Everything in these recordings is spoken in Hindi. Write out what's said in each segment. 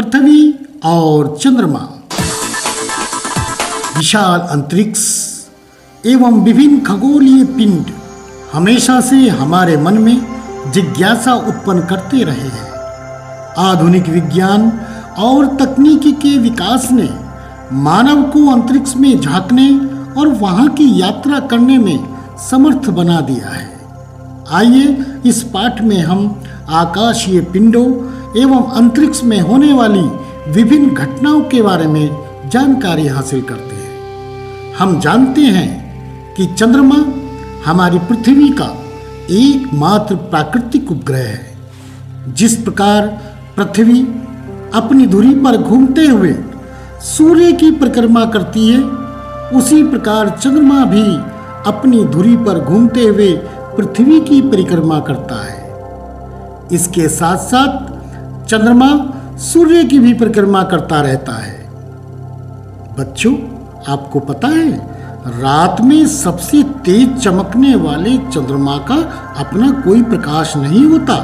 पृथ्वी और चंद्रमा, विशाल अंतरिक्ष एवं विभिन्न खगोलीय पिंड हमेशा से हमारे मन में जिज्ञासा उत्पन्न करते रहे हैं। आधुनिक विज्ञान और तकनीकी के विकास ने मानव को अंतरिक्ष में झांकने और वहां की यात्रा करने में समर्थ बना दिया है। आइए इस पाठ में हम आकाशीय पिंडों एवं अंतरिक्ष में होने वाली विभिन्न घटनाओं के बारे में जानकारी हासिल करते हैं। हम जानते हैं कि चंद्रमा हमारी पृथ्वी का एकमात्र प्राकृतिक उपग्रह है। जिस प्रकार पृथ्वी अपनी धुरी पर घूमते हुए सूर्य की परिक्रमा करती है, उसी प्रकार चंद्रमा भी अपनी धुरी पर घूमते हुए पृथ्वी की परिक्रमा करता है। इसके साथ साथ चंद्रमा सूर्य की भी परिक्रमा करता रहता है। बच्चों, आपको पता है, रात में सबसे तेज चमकने वाले चंद्रमा का अपना कोई प्रकाश नहीं होता।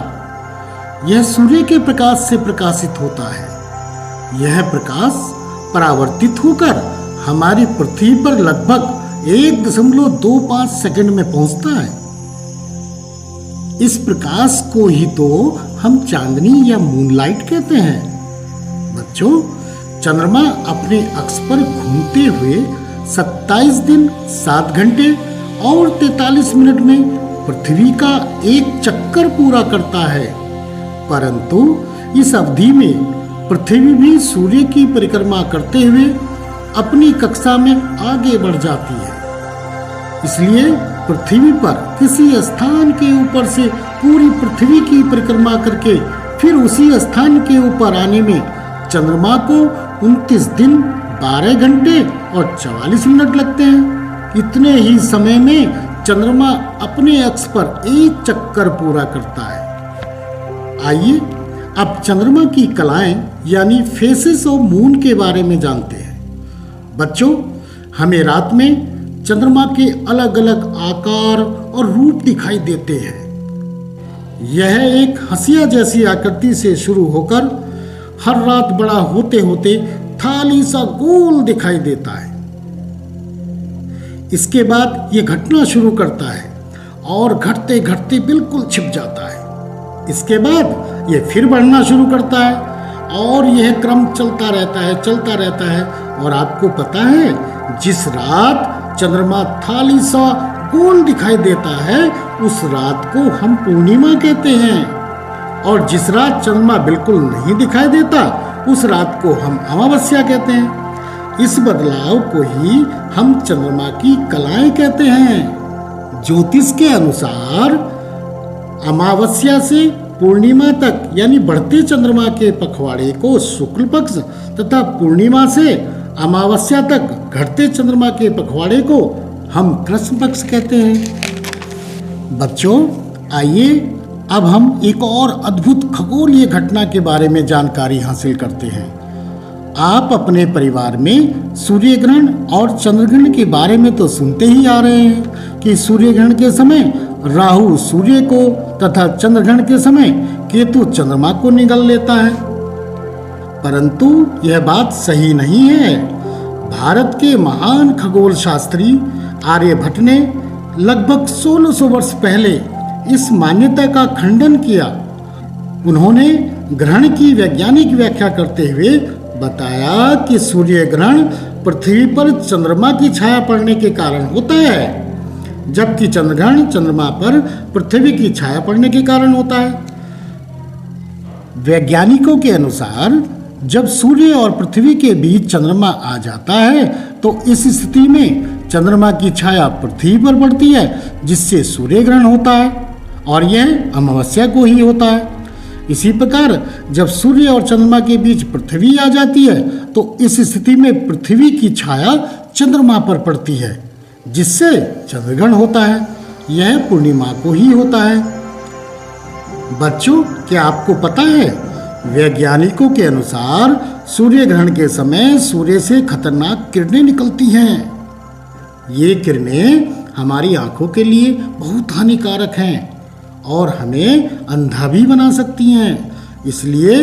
यह सूर्य के प्रकाश से प्रकाशित होता है। यह प्रकाश परावर्तित होकर हमारी पृथ्वी पर लगभग 1.25 सेकंड में पहुंचता है। इस प्रकाश को ही तो हम चांदनी या मूनलाइट कहते हैं। बच्चों, चंद्रमा अपने अक्ष पर घूमते हुए 27 दिन 7 घंटे और 43 मिनट में पृथ्वी का एक चक्कर पूरा करता है, परंतु इस अवधि में पृथ्वी भी सूर्य की परिक्रमा करते हुए अपनी कक्षा में आगे बढ़ जाती है। इसलिए पृथ्वी पर किसी स्थान के ऊपर से पूरी पृथ्वी की परिक्रमा करके फिर उसी स्थान के ऊपर आने में चंद्रमा को 29 दिन 12 घंटे और 44 मिनट लगते हैं। इतने ही समय में चंद्रमा अपने अक्ष पर एक चक्कर पूरा करता है। आइए अब चंद्रमा की कलाएं यानी फेसेस ऑफ मून के बारे में जानते हैं। बच्चों, हमें रात में चंद्रमा के अलग अलग आकार और रूप दिखाई देते हैं। यह एक हंसिया जैसी आकृति से शुरू होकर हर रात बड़ा होते होते थाली सा गोल दिखाई देता है। इसके बाद यह घटना शुरू करता है और घटते घटते बिल्कुल छिप जाता है। इसके बाद यह फिर बढ़ना शुरू करता है और यह क्रम चलता रहता है। और आपको पता है, जिस रात चंद्रमा थाली सा गोल दिखाई देता है उस रात को हम पूर्णिमा कहते हैं, और जिस रात चंद्रमा बिल्कुल नहीं दिखाई देता उस रात को हम अमावस्या कहते हैं। इस बदलाव को ही हम चंद्रमा की कलाएं कहते हैं। ज्योतिष के अनुसार अमावस्या से पूर्णिमा तक यानी बढ़ते चंद्रमा के पखवाड़े को शुक्ल पक्ष तथा पूर्णिमा से अमावस्या तक घटते चंद्रमा के पखवाड़े को हम कृष्ण पक्ष कहते हैं। बच्चों, आइए अब हम एक और अद्भुत खगोलीय घटना के बारे में जानकारी हासिल करते हैं। आप अपने परिवार में सूर्य ग्रहण और चंद्र ग्रहण के बारे में तो सुनते ही आ रहे हैं कि सूर्य ग्रहण के समय राहु सूर्य को तथा चंद्र ग्रहण के समय केतु चंद्रमा को निगल लेता है, परंतु यह बात सही नहीं है। भारत के महान खगोल शास्त्री आर्यभट्ट ने लगभग 1600 वर्ष पहले इस मान्यता का खंडन किया। उन्होंने ग्रहण की वैज्ञानिक व्याख्या करते हुए बताया कि सूर्य ग्रहण पृथ्वी पर चंद्रमा की छाया पड़ने के कारण होता है, जबकि चंद्र ग्रहण चंद्रमा पर पृथ्वी की छाया पड़ने के कारण होता है। वैज्ञानिकों के अनुसार जब सूर्य और पृथ्वी के बीच चंद्रमा आ जाता है तो इस स्थिति में चंद्रमा की छाया पृथ्वी पर पड़ती है, जिससे सूर्य ग्रहण होता है, और यह अमावस्या को ही होता है। इसी प्रकार जब सूर्य और चंद्रमा के बीच पृथ्वी आ जाती है तो इस स्थिति में पृथ्वी की छाया चंद्रमा पर पड़ती है, जिससे चंद्रग्रहण होता है। यह पूर्णिमा को ही होता है। बच्चों, क्या आपको पता है, वैज्ञानिकों के अनुसार सूर्य ग्रहण के समय सूर्य से खतरनाक किरणें निकलती हैं। ये किरणें हमारी आंखों के लिए बहुत हानिकारक हैं और हमें अंधा भी बना सकती हैं। इसलिए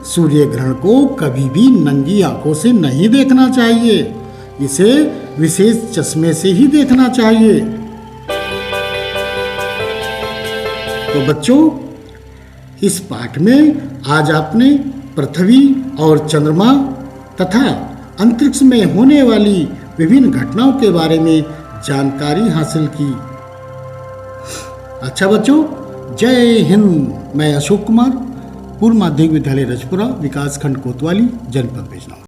सूर्य ग्रहण को कभी भी नंगी आंखों से नहीं देखना चाहिए, इसे विशेष चश्मे से ही देखना चाहिए। तो बच्चों, इस पाठ में आज आपने पृथ्वी और चंद्रमा तथा अंतरिक्ष में होने वाली विभिन्न घटनाओं के बारे में जानकारी हासिल की। अच्छा बच्चों, जय हिंद। मैं अशोक कुमार, पूर्व माध्यमिक विद्यालय रजपुरा, विकास खंड कोतवाली, जनपद बिजनौर।